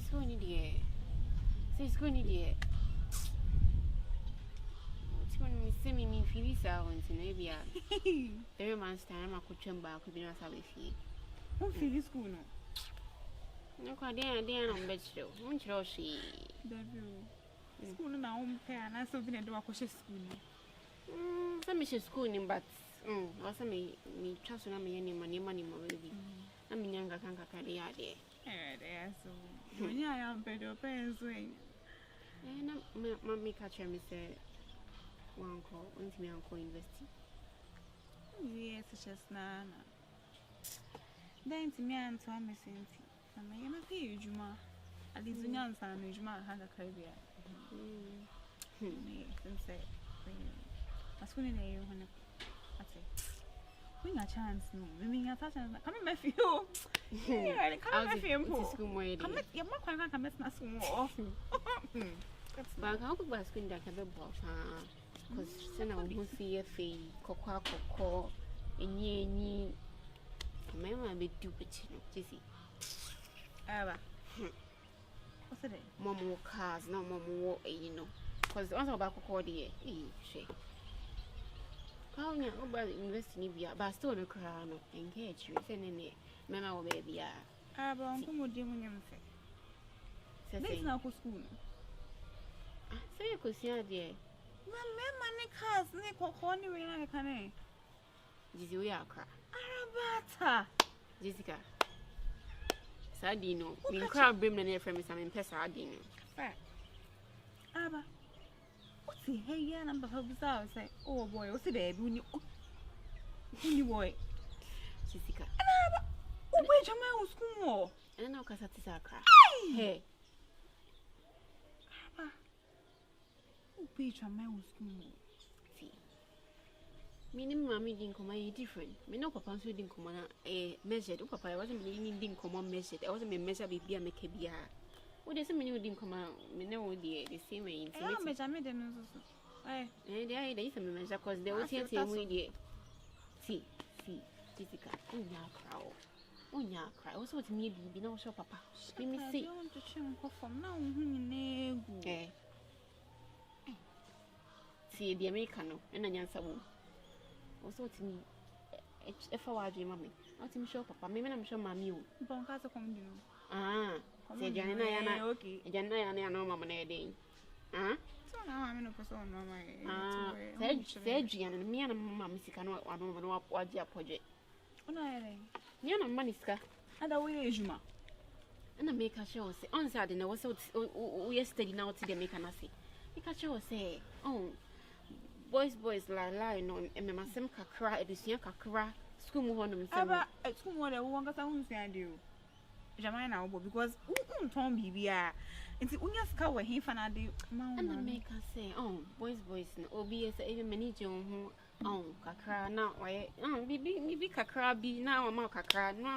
school ni dia. Say school ni dia. It's when we see me feel sound in Navia. 3 months time I could jump back with us with you. Who feel school no? No, I didn't on bed show. Won't you she? School na home pair and I so been a do a school. Some is school but also me trust on me any money baby. I mean younger can't carry out there. There so when I am better parents way. And mammy catcher me say one call until me uncle investing. Yes, just nana. Then to me and to me saying, I may not pay you, Juma. At least the young son, Juma had a career. Since I swing in you when I say, we got chance, no. We mean, I thought, come in my few. Yeah, come in my few. Come at your mother, come at my school. But how could I screen that have a box? Because then I will see a fee, cocoa, and ye. Remember, I be stupid, Jissy. What's it? Mom walk cars, no mom walk, you know. Because once about cocoa, dear, she. How me about investing in but still no crown, engage you, sending it. Mamma will be a. But I'm going to do when you're fair. Say, now for school. So you could see, dear. Mamma, Nick has Nick or Honey, I can. Did we are cry? Arabata. Jessica. Sardino. We crowd brim and from some impesa sardino. Fact. Abba. What's the hey, yeah, number of bizarre say, oh boy, what's the day? When you boy. Jessica. Oh, wait, your man was school. And now, Cassatisa cry. Hey. Abba. Oh, wait, your man was school. Meaning, mammy didn't come different. Me no papa didn't come measured. Oh, papa, I wasn't didn't come on measured. I wasn't measured with beer make a beer. What does it mean you didn't come out? Me know the same way. I made them also. Eh, there is a measure because they was here same way. See, Jessica, oh, yeah, crow. Oh, yeah, cry. Also, to me, be no shop, papa. Let me see. I want to change from now. Eh. See, the Americano and an answer. Also to me, if I were dreaming, I'll tell me sure, papa. Maybe I'm sure mammy. Bonkers are coming. Say Janina, okay. Janina, no mamma, day. So now I'm in a person on my said Gian and me and mammy, I don't know what your project. Oh, no, you're not money, scar. And I will use you, and I make a show say on Saturday. I was so yesterday now to the make an assay. Make a show say, oh. Boys, lie on and my sem cry, it is young cry, school on himself. At school, what I want to understand you. Jamina, because Tom BBR. And see, when you scour him for a day, and I make her say, oh, boys, and OBS, even many John who, oh, cacra now, why, maybe cacra be now a more cacra, no,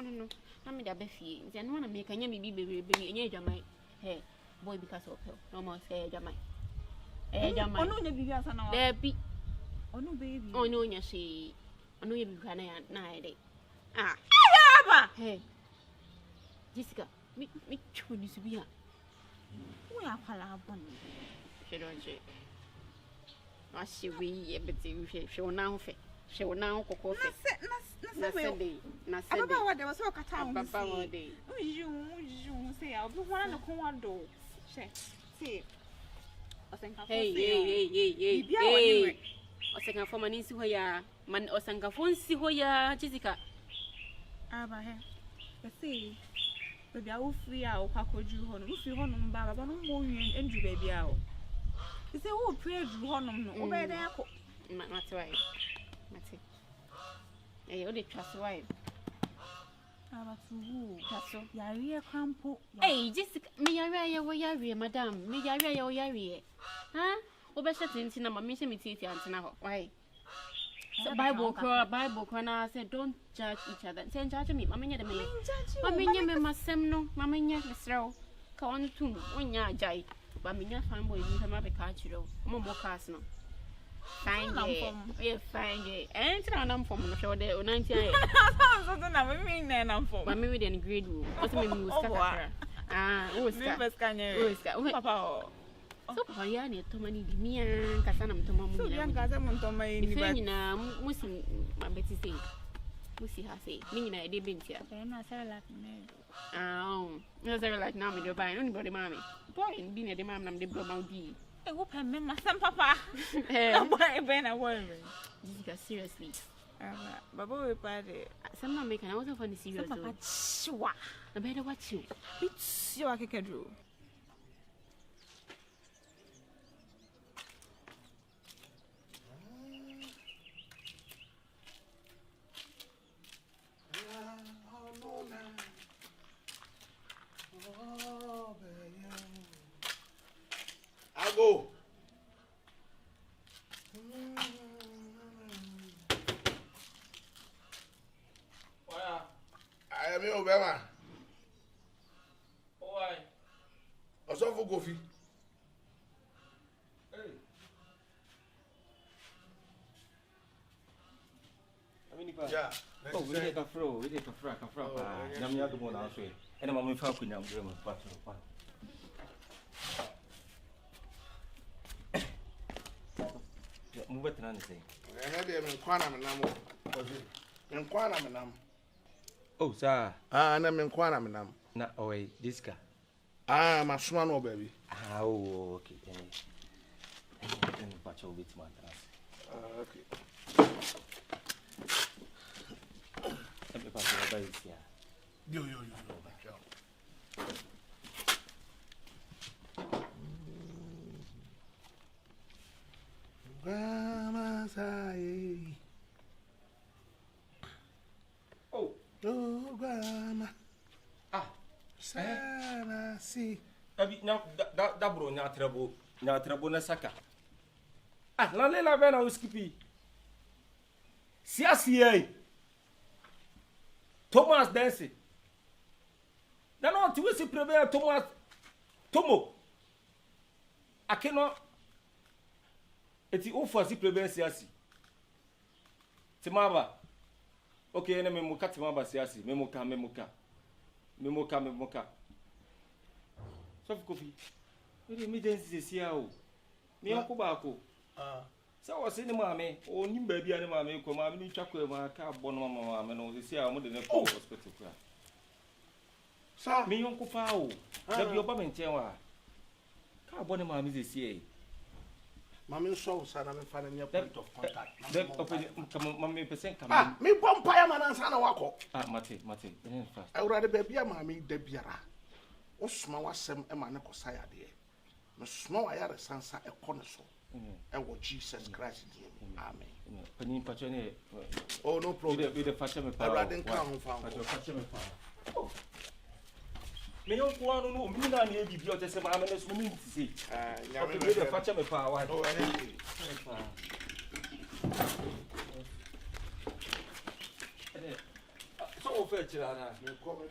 I made a beefy, then want to make a yummy baby, and ye jamai, hey, boy, because of her, no more say jamai. Eh, Jamai. Oh, no, baby, there be. Oh, no, baby. Oh, no, you see. Oh, no, you be crying at night. Ah, hey, Jessica, me, chewing to be here. We are Palabon. She don't say. I see we, but she will now fit. She will now cook. Not about what there was so cut out. Papa, day. You say, I'll be one of the corn door. Say. Hey. O senga for mani si hoya, man o senga phone si hoya, Jessica. Aba he. Say, baby, I will free out Pacoju Honum. If you honum baba, but no more and you baby out. You say, oh, pray you honum, no, over there. That's right. That's it. Hey, only trust wife. Yaria Crampo. Hey, Jessica, me Yaria, madam, me Yaria. Huh? Obesha Tina, my mission with Titi and Tina. Why? Bible cry, said, don't judge each other. Send judge me, Mamma, the main. Mamma, must semno, Mamma, Miss Row. Come on, too, when ya jay. But me, your family, you have a catcher, more casino. Fine, fine, and I'm from the show there, 98. I mean, then I'm for. But maybe then grade room. What's my Papa. So for ya ne to mani di mia kasa na mtoma mu. So yan kasa mo ntoma yi ni ba. Ni na musi mabeti sei. Musi ha sei. Ni na e de bentia. Na Cerelac me. No Cerelac na me do buy. No body mami. Boy bi ne de mam na me de bro ma bi. E wo pa me ma sam papa. Boy be na wo me. This seriously. Baba we party. Some na make na also for the serious. Papa chwa. Na better watch you. It's you akekedro. I go. I am your Obama. Why? I saw for coffee. Hey. Yeah. Oh, we take a fro, we take a frack. Namia the one also. And I'm going to now. Move it and anything. And I'm in Quanam and Quanam. Oh, sir. And I'm in Quanam. Not away, this guy. I'm a swallow, baby. Oh, okay. And patch over it, man. Okay. Let me pass over it, yeah. You. Oh, Grandma. Sana see. Now that bro, now trouble, na saka. La lela vena uskipi. CCA. Thomas Dancy. No, tu se prevê Thomas Tomo. Akeno. Eti ufa si prevê siasi. Timaba. Okay, ene memuka timaba siasi. Memuka. So kofi. We emergency sia o. Me yakuba ko. Sa wo se ni maame, o nim ba bia ni maame ko maame ni twakwa ma ka bo no maame no se sia mo de ne ko hospital kura. Sa me yonko fa o. Da bi oba menchen wa. Ka bo ni maame se sia e. Maame so sa na me fa na point of contact. That maame percent come. Me bompa ya manansa na wako. Mate. Then fast. Awurade ba bia maame da biara. Osuma wasem e ma ne ko sa ya de. Me suma wa ya resansa e ko ne so. Jesus Christ. Amen. Pani patchone. Oh, no problem. With the fashion me power. Radin kan found. Fashion me power. Me yon ko anu no mi na na e bibi o te se ma me so mi nti se. Nyame With the fashion me power. Oh, anything. So o fe chira na. Me come.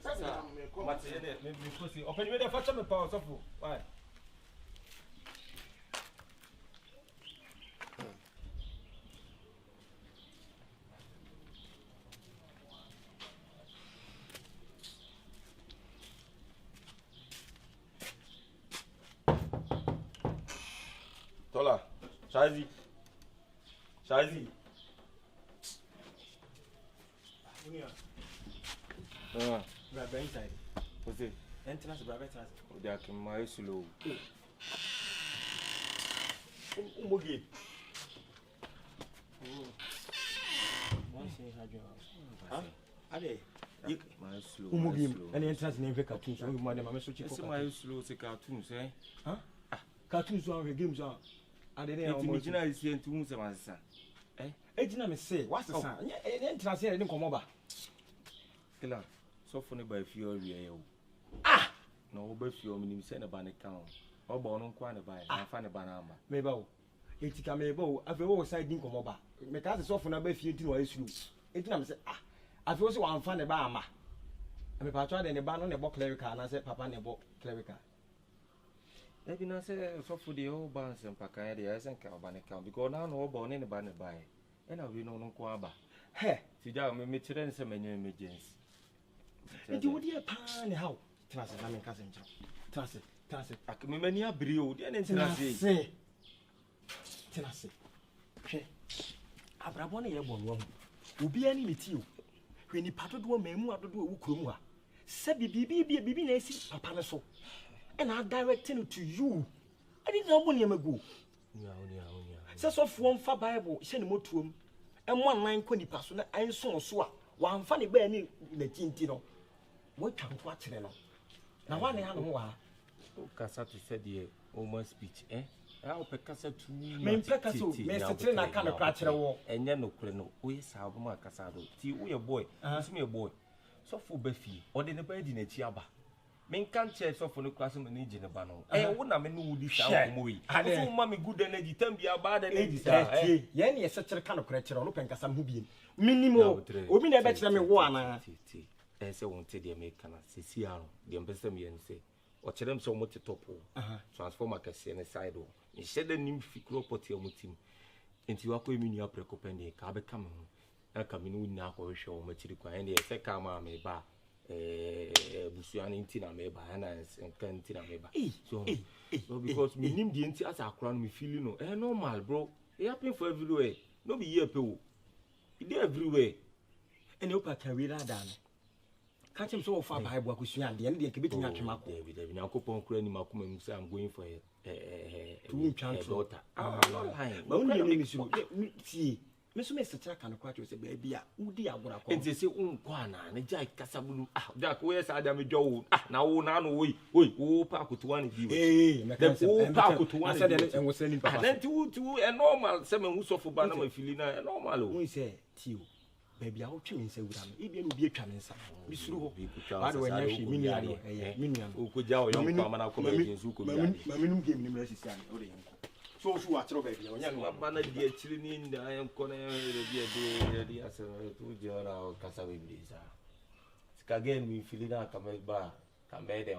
Mate me ko si. O pani with the fashion me power so fu. Why? Tola, Shazi. Brother inside. What's it? Entrance, brother. They are my slow. Umugi. Huh? Ade. My slow. Umugi. Any entrance name for cartoons. I'm going to switch it. My slow say cartoons, eh? Huh? Cartoons are games are. And then I'm going to see and to my son. Eh? Ejina me say, what's the son? Any entrance here didn't come over. Killer. So funny by few area. No, but few minutes send a banner count. Or born on quite a buy. I find a banana. Maybe. It's a maybe. I've always said didn't come over. Because it's often a bit few to issue. It's not say, I've also one find a barma. I'm a patron and a ban on a book clerical, and I said, Papa, and a book clerical. Maybe not say so for the old bands and Pacaya, the Essen Calban account, because now no born in a banner by. And I'll be no quaba. Hey, Fidel, me children some emergency. It would be a pan how. Tenase na me kasa nkyerɛ. Tenase. Akememani abiri o, de ne tenase. Tenase. Hwɛ. Abrabɔ ne yɛ bɔ no ho. Obi ani ne ti o. Hwɛ ni padodo mamu adodo wo kurom a. Sɛ bibi na esi papa ne so. And I directing to you. I didn't know when you go. Says of one for Bible, send more to him. And one line when he passed on I saw so one funny baby in the tintino. What can watch it? Now one animal. Cassette said the almost speech, eh? I'll pick cassette to me. Picasso, Mr. I can't catch a war. And Yano Creno, we saw my Cassado. See, we a boy, ask me a boy. So for Beffy, or in a bed in a chiaba. Men can't chase off on the classroom and age in a banner. I wouldn't have been would shout movie. I don't mammy good energy, tell me about the ladies. Yenny is such a kind of creature, look and some who minimo. We never tell me one. I say, won't say the American, Ceciano, the ambassador, and say, or tell them so much to top. Transform a cassian side. You said the name Ficro Potium into your community of Precopende, Carbe come. I come in now for a show, much required, and the second may bar. Busuani tina meba and cantina meba. So because me nim the anti as a crown me feeling no normal bro. It happen for everywhere. No be here people. It everywhere. And you can read that down. Catch him so far by Bakusian, the end of the Kibitin Mako. David, now coupon crane Makum say I'm going for a daughter. I'm not lying. See. Mr. Track and quite was a baby. Udi Abura. And they say, Kwana, and Jack Casabulu. Jack, where's Adam Joe? Now, we, park to one of you. The park to one and was sending back. Then to a normal 7 who's off for Banama Filina, a normal. We say, Tio, baby, I'll change say with him. Even be a challenge. Miss Ru, by the way, Minion, who could jaw young Mamma comedians who could give him necessary. So who are trouble? Young Mamma, dear children, I am corner, dear, as a 2 year old Casavi Bliza. Again, we feel it out, come back, come back there.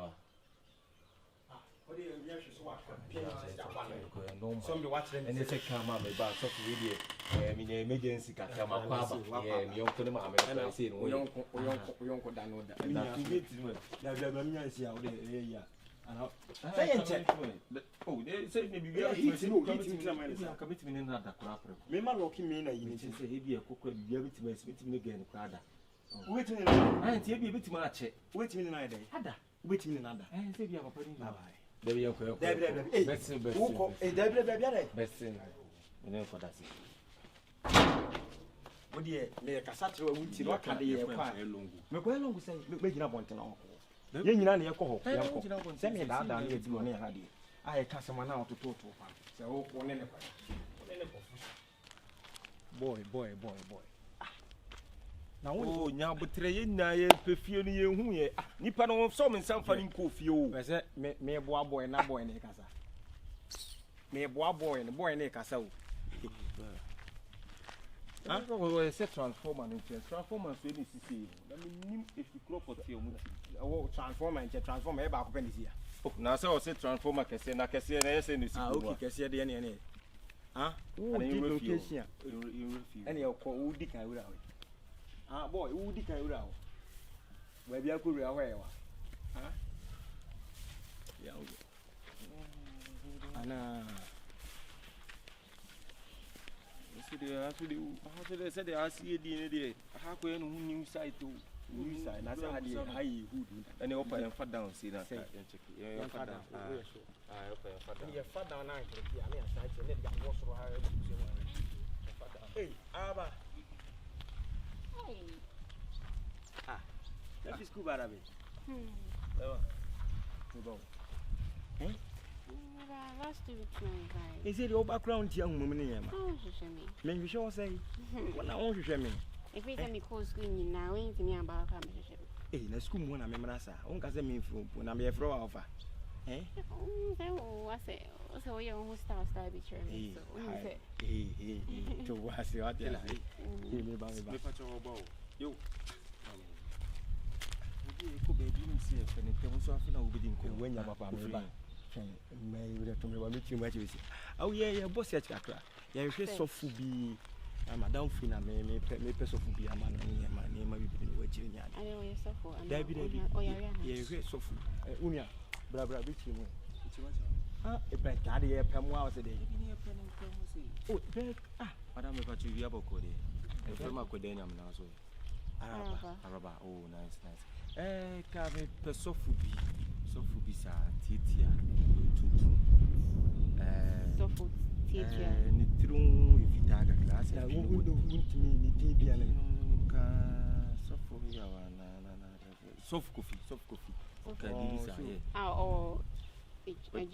Somebody watching and they say, come on, about such video. I mean, emergency can come up. You don't put them out. I say, we don't go down that. Oh, they say maybe we are committing in that crap. Remember, looking me, you say, he a cook, you have to meet me again, Prada. Wait a minute, I ain't a bit much. Wait a minute, Ada. Wait a minute, and say you have a pretty bye. There we are. Best for that. What do you make a satire? We look at the long. Make well long say, making up one to know. You know, you call send me that down here to money. I can't someone out to talk to her. So, boy. Now, oh, now, but train, I perfume you who ye. Nippon of some something coffee. I said, me a boy and a boy in a casa. Me a boy and a boy in a casa. I said transformer and transformer to see. I mean, if you crop for your transformer and transformer about here. Oh, now so I said transformer can say, I can say, I say, okay, can see the any. Ah, you refuse. And you're called Dick. Ah, boy, who Dick I would out. Maybe I could be aware. Ah, yeah. Anna. They said they are CD. How can you new side to new side? That's how you and you open and fat down. See that? Yeah, fat down. You're fat down. Hey, Abba. Ah, that is good, Arabic. Eh? Is it your background, young woman? Maybe she'll say, what I want to show me. If we can be called screen now, anything me about competition. Eh, the school one, I'm a massa. One can me when I'm a throw offer. Eh? Oh, I say, so you're almost style betray. To was your idea. You. Could be didn't see if anything was often obedient when you're papa. May to me what you might use. Oh, yeah, boss at Accra. Yeah, you so full be madam fina me peso fu bia ma no ne ma bi ni wachiri nya I know yourself for David oh yeah ye hwe so fu unia bra bi chi mu e be ta de pem wa se de ni pem se oh be madam me pachu wi aboko de e fe ma AKWADAA NYAME na so araba oh nice ka me peso fu bi sa titia tutu so fu titia ni trum ifitaga class na untimi ni di bia na ka so fu ya wa na soft coffee ka di sa ye oh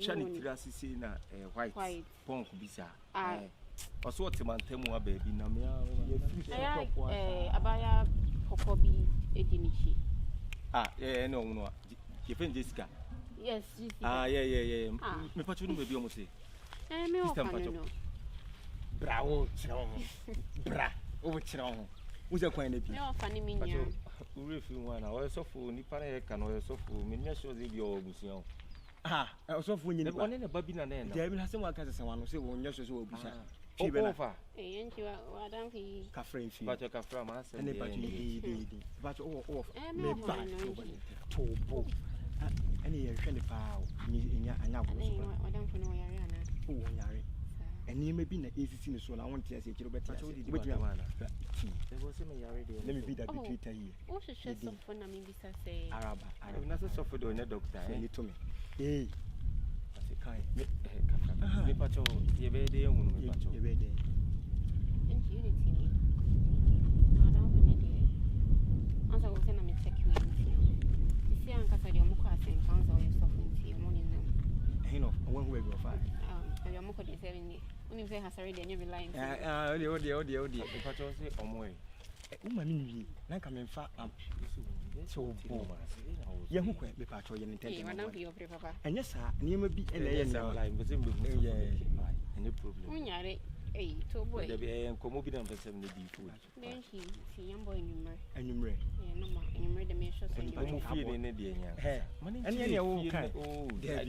chani tirasi si na white punk bisa oso otemantemu wa baby na me ya free abaya kokobi edinichi no je fen Jessica yes Jessica yeah me pacho ni baby o mo se me o kan no bravo chiro bra o chiro ho uze kwan na bi me o fani mi nya ure fi wa na o so fu ni pa na ka no o so fu me nya so ze bi o busia so fu nyini one na baby na na dia bi na se wa ka se wa no se wo nya so wo busia fi be na enchi wa dan fi ka friend fi pacho ka fra ma se ene pacho di pacho o me ba to bo ene ye hwe ne pa nya anya go so wa dan fu no yare ana o wo nyare eni me bi na ACC ne so na won tia se kiro beti pacho di beti ma na e go se me yare de let me be that between here o se so fu na me bi sa se araba na se so fu do nya doctor ni to me kai me pacho ye be de yun me pacho ye be de enchi unity ni na dan fu ne de ansa go se na me check you in si an ka sa de mo kwa sen kan so ye so fu nti mo ni nam no one who go far yo mo ko de 7 ni uni say has already any line odi me pacho se omo e uma mi ni na ka me fa so bo ye hu kwa me pacho ye nte wa na fi opre papa enye sa ni ma bi ele ye na like me se me any problem unyare to boy de be enkomo bi na mpesem ne di food then he young boy anyumre no ma anyumre de me show say you feel ne de nya ene ne wo kan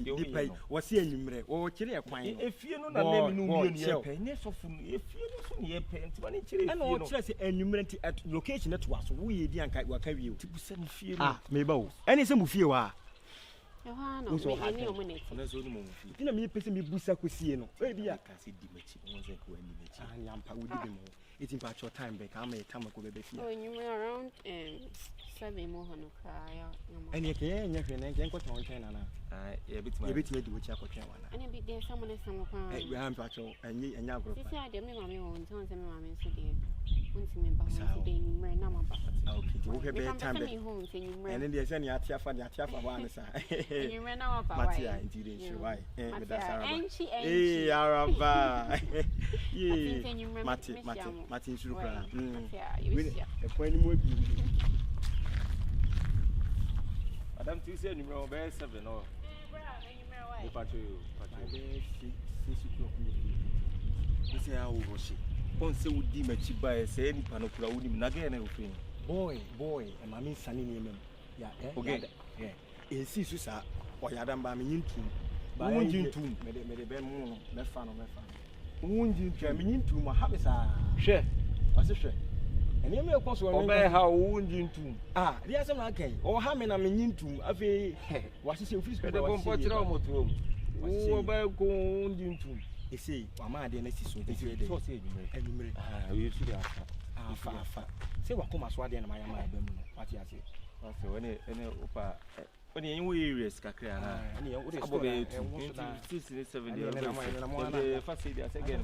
de pai wo se anyumre wo kire ye kwan efie no na na mi no wi ni ye pe ne sofu no efie no so ne ye pe nti ma ne kire efie no ana wo kire se anyumre nti at location net waso wo ye di anka wa ka wi o ti bu se ne fie no me ba wo ene se mu fie wa Yohana me ni omuneti ona so ni mo fi tina me pese me busa kosie no e bia ka se di machi won se ko ani machi nyampa wo di mo it's in part your time back am e time ko be fie oh you around 7 mo hono ka ya ene ke nya hwe na nke nko ton na ye bitima di wo chi akotwa wana ene bi de someone kwa we am pacho enya agro pa sisi ade me mama won ton se me mama so de unti me ba mo se de ni mre na maba okay wo he be time be ene de se ni atiafa wa ne sa ni mre na maba why matia intire shi why me da saraba enchi araba mati nsuru kra e kwa ni mo bi Madam tu say numero be 7 no e pacho you say how wo shi on se wudi machi ba e se ni panokura wudi na ga na ofin boy e mami sani ni emem ya okay e si su sa o ya dan ba me nyintu ba nyintu me de be mu no me fa unji twa me nyintu ma ha be sa hwe o se hwe ene me ko so o be ha unji ntu dia se na kan o ha me na me nyintu afi wa se se office ko de bon po kira o motuom o be ko unji ntu ese wa ma de na si so de so se enumere we su dia afa se wa ko ma so ade na ma ya ma ba mu no wati ase so ene opa oni yen we areas kakra na ene yen wo de abo be 2 7 de fa se dia se again